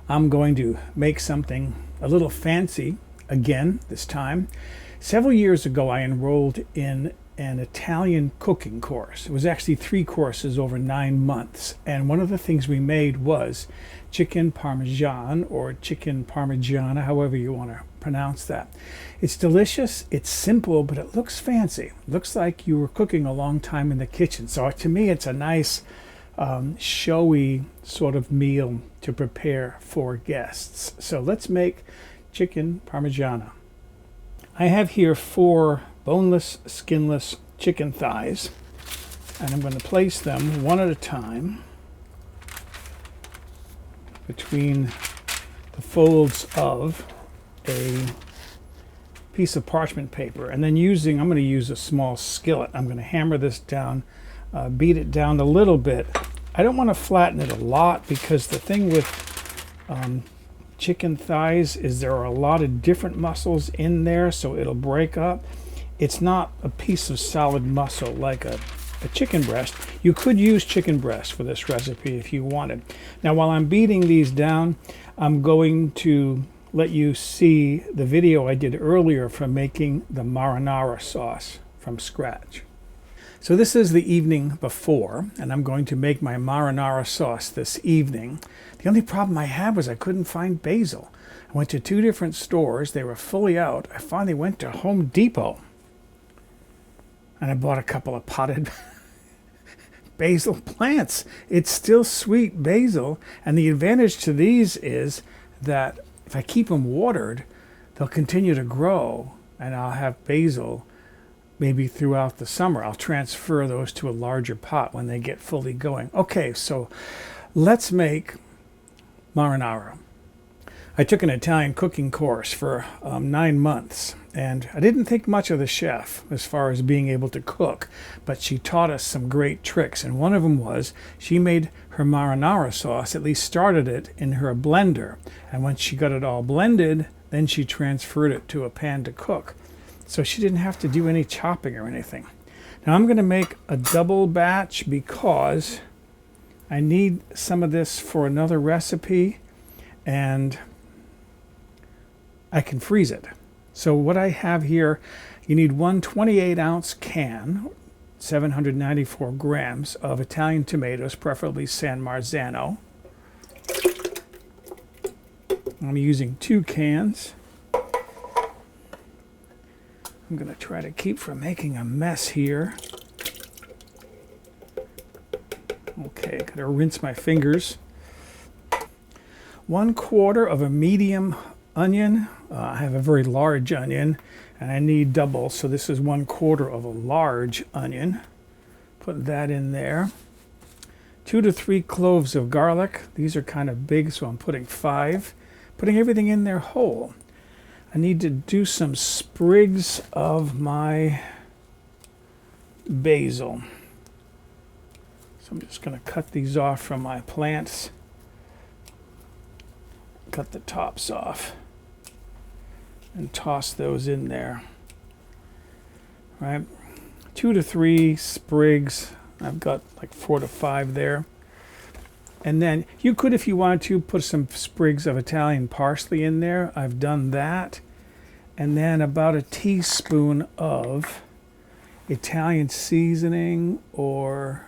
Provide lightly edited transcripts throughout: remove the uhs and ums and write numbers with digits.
I'm going to make something a little fancy again this time. Several years ago, I enrolled in an Italian cooking course. It was actually 3 courses over 9 months. And one of the things we made was chicken parmesan or chicken parmigiana, however you want to pronounce that. It's delicious, it's simple, but it looks fancy. It looks like you were cooking a long time in the kitchen. So to me, it's a nice, showy sort of meal to prepare for guests. So let's make chicken parmigiana. I have here 4 boneless, skinless chicken thighs, and I'm going to place them one at a time between the folds of a piece of parchment paper. And then I'm going to use a small skillet. I'm going to hammer this down, beat it down a little bit. I don't want to flatten it a lot because the thing with chicken thighs is there are a lot of different muscles in there, so it'll break up. It's not a piece of solid muscle like a chicken breast. You could use chicken breast for this recipe if you wanted. Now, while I'm beating these down, I'm going to let you see the video I did earlier for making the marinara sauce from scratch. So this is the evening before, and I'm going to make my marinara sauce this evening. The only problem I had was I couldn't find basil. I went to 2 different stores. They were fully out. I finally went to Home Depot, and I bought a couple of potted basil plants. It's still sweet basil, and the advantage to these is that if I keep them watered, they'll continue to grow, and I'll have basil maybe throughout the summer. I'll transfer those to a larger pot when they get fully going. Okay, so let's make marinara. I took an Italian cooking course for 9 months, and I didn't think much of the chef as far as being able to cook, but she taught us some great tricks, and one of them was she made her marinara sauce, at least started it in her blender, and when she got it all blended, then she transferred it to a pan to cook. So she didn't have to do any chopping or anything. Now I'm going to make a double batch because I need some of this for another recipe, and I can freeze it. So what I have here, you need 1 28-ounce can, 794 grams of Italian tomatoes, preferably San Marzano. I'm using 2 cans. I'm going to try to keep from making a mess here. Okay, got to rinse my fingers. 1/4 of a medium onion. I have a very large onion, and I need double, so this is 1/4 of a large onion. Put that in there. 2 to 3 cloves of garlic. These are kind of big, so I'm putting 5. Putting everything in there whole. I need to do some sprigs of my basil. So I'm just going to cut these off from my plants. Cut the tops off and toss those in there. All right, 2 to 3 sprigs. I've got like 4 to 5 there. And then you could, if you wanted to, put some sprigs of Italian parsley in there. I've done that. And then about a teaspoon of Italian seasoning or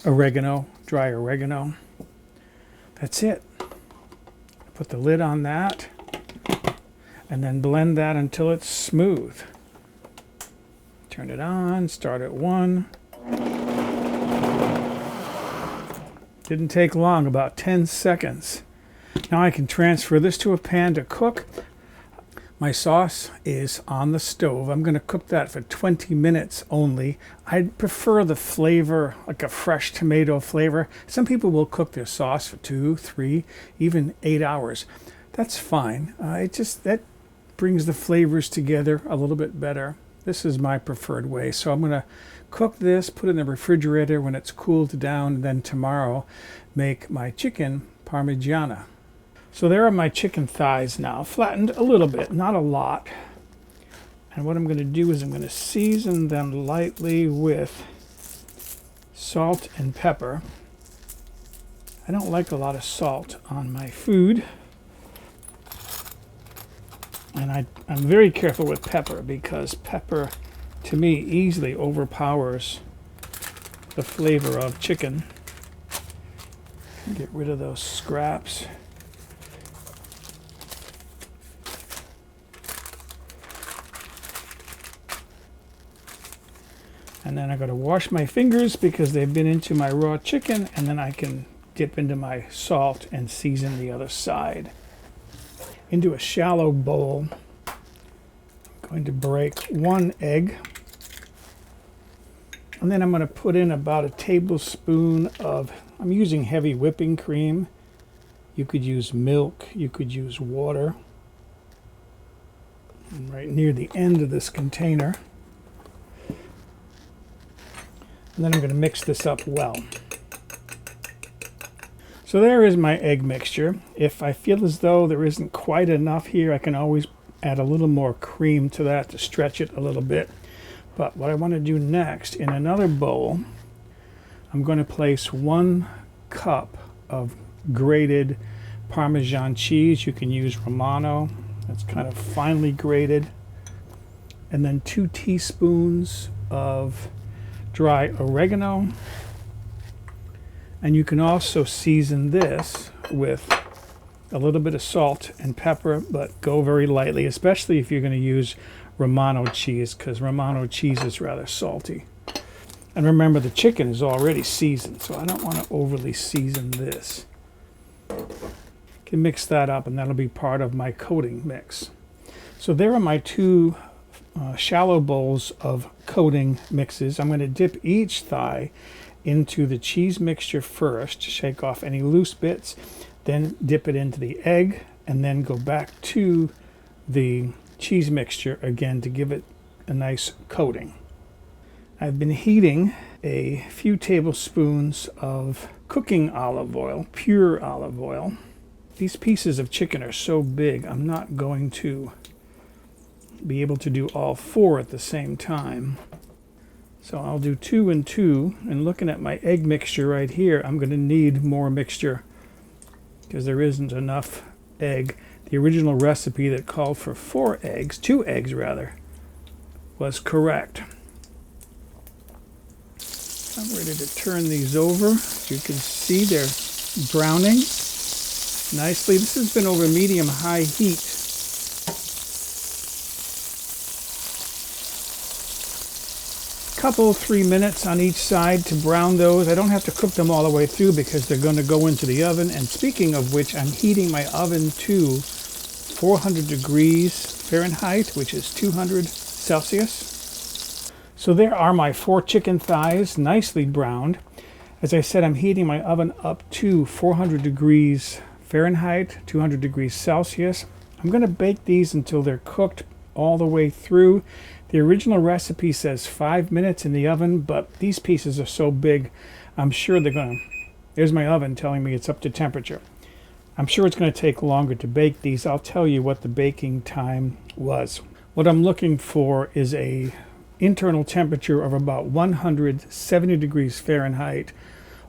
oregano, dry oregano. That's it. Put the lid on that and then blend that until it's smooth. Turn it on, start at 1. Didn't take long, about 10 seconds. Now I can transfer this to a pan to cook. My sauce is on the stove. I'm going to cook that for 20 minutes only. I prefer the flavor, like a fresh tomato flavor. Some people will cook their sauce for 2, 3, even 8 hours. That's fine. That brings the flavors together a little bit better. This is my preferred way. So I'm going to cook this, put it in the refrigerator when it's cooled down, and then tomorrow make my chicken parmigiana. So there are my chicken thighs now, flattened a little bit, not a lot. And what I'm going to do is I'm going to season them lightly with salt and pepper. I don't like a lot of salt on my food. And I'm very careful with pepper because pepper, to me, easily overpowers the flavor of chicken. Get rid of those scraps. And then I got to wash my fingers because they've been into my raw chicken, and then I can dip into my salt and season the other side. Into a shallow bowl, I'm going to break 1 egg. And then I'm going to put in about a tablespoon of, I'm using heavy whipping cream. You could use milk, you could use water. And right near the end of this container. And then I'm going to mix this up well. So there is my egg mixture. If I feel as though there isn't quite enough here, I can always add a little more cream to that to stretch it a little bit. But what I want to do next, in another bowl, I'm going to place 1 cup of grated Parmesan cheese. You can use Romano. That's kind of finely grated. And then 2 teaspoons of dry oregano. And you can also season this with a little bit of salt and pepper, but go very lightly, especially if you're going to use Romano cheese, because Romano cheese is rather salty. And remember, the chicken is already seasoned, so I don't want to overly season this. Can mix that up, and that'll be part of my coating mix. So there are my 2 shallow bowls of coating mixes. I'm going to dip each thigh into the cheese mixture first to shake off any loose bits, then dip it into the egg, and then go back to the cheese mixture again to give it a nice coating. I've been heating a few tablespoons of cooking olive oil, pure olive oil. These pieces of chicken are so big, I'm not going to be able to do all 4 at the same time. So I'll do 2 and 2, and looking at my egg mixture right here, I'm going to need more mixture because there isn't enough egg. The original recipe that called for 4 eggs, 2 eggs rather, was correct. I'm ready to turn these over. As you can see, they're browning nicely. This has been over medium-high heat. Couple 3 minutes on each side to brown those. I don't have to cook them all the way through because they're going to go into the oven. And speaking of which, I'm heating my oven to 400 degrees Fahrenheit, which is 200 Celsius. So there are my 4 chicken thighs, nicely browned. As I said, I'm heating my oven up to 400 degrees Fahrenheit, 200 degrees Celsius. I'm going to bake these until they're cooked all the way through. The original recipe says 5 minutes in the oven, but these pieces are so big, I'm sure they're going to... There's my oven telling me it's up to temperature. I'm sure it's going to take longer to bake these. I'll tell you what the baking time was. What I'm looking for is a internal temperature of about 170 degrees Fahrenheit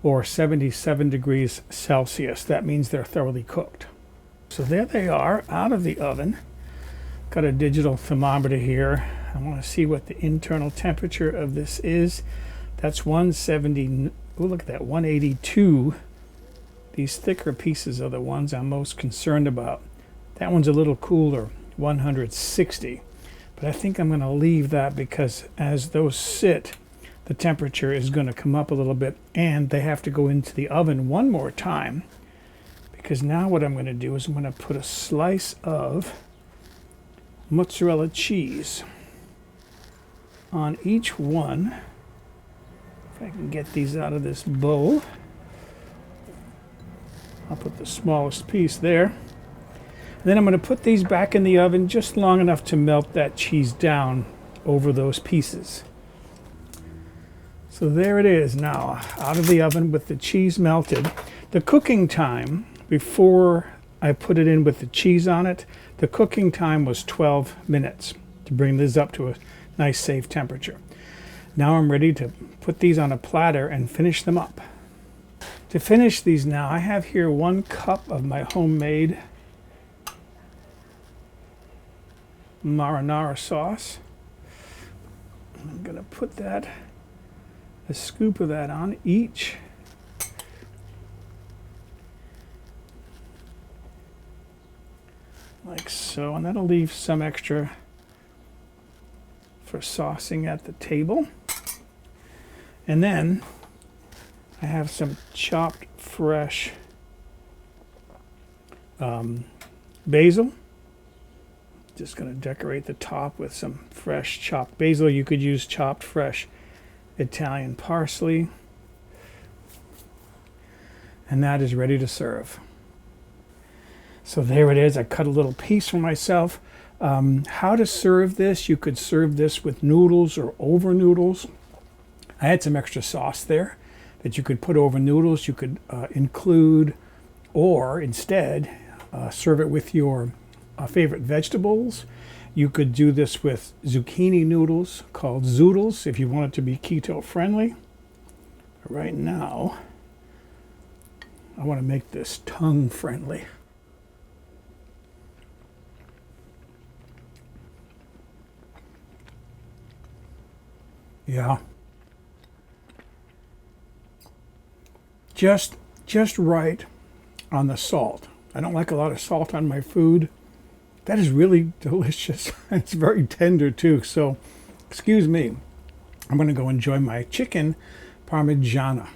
or 77 degrees Celsius. That means they're thoroughly cooked. So there they are, out of the oven. Got a digital thermometer here. I want to see what the internal temperature of this is. That's 170. Oh, look at that, 182. These thicker pieces are the ones I'm most concerned about. That one's a little cooler, 160. But I think I'm going to leave that because as those sit, the temperature is going to come up a little bit, and they have to go into the oven one more time. Because now what I'm going to do is I'm going to put a slice of mozzarella cheese on each one. If I can get these out of this bowl, I'll put the smallest piece there. And then I'm going to put these back in the oven just long enough to melt that cheese down over those pieces. So there it is now, out of the oven with the cheese melted. The cooking time, before I put it in with the cheese on it, the cooking time was 12 minutes to bring this up to a nice safe temperature. Now I'm ready to put these on a platter and finish them up. To finish these now, I have here 1 cup of my homemade marinara sauce. I'm going to put that, a scoop of that on each. Like so, and that'll leave some extra for saucing at the table. And then I have some chopped fresh basil. Just going to decorate the top with some fresh chopped basil. You could use chopped fresh Italian parsley. And that is ready to serve. So there it is. I cut a little piece for myself. How to serve this? You could serve this with noodles or over noodles. I had some extra sauce there that you could put over noodles. You could include, or instead, serve it with your favorite vegetables. You could do this with zucchini noodles called zoodles if you want it to be keto friendly. Right now, I want to make this tongue friendly. Yeah. Just right on the salt. I don't like a lot of salt on my food. That is really delicious. It's very tender too. So, excuse me. I'm going to go enjoy my chicken parmigiana.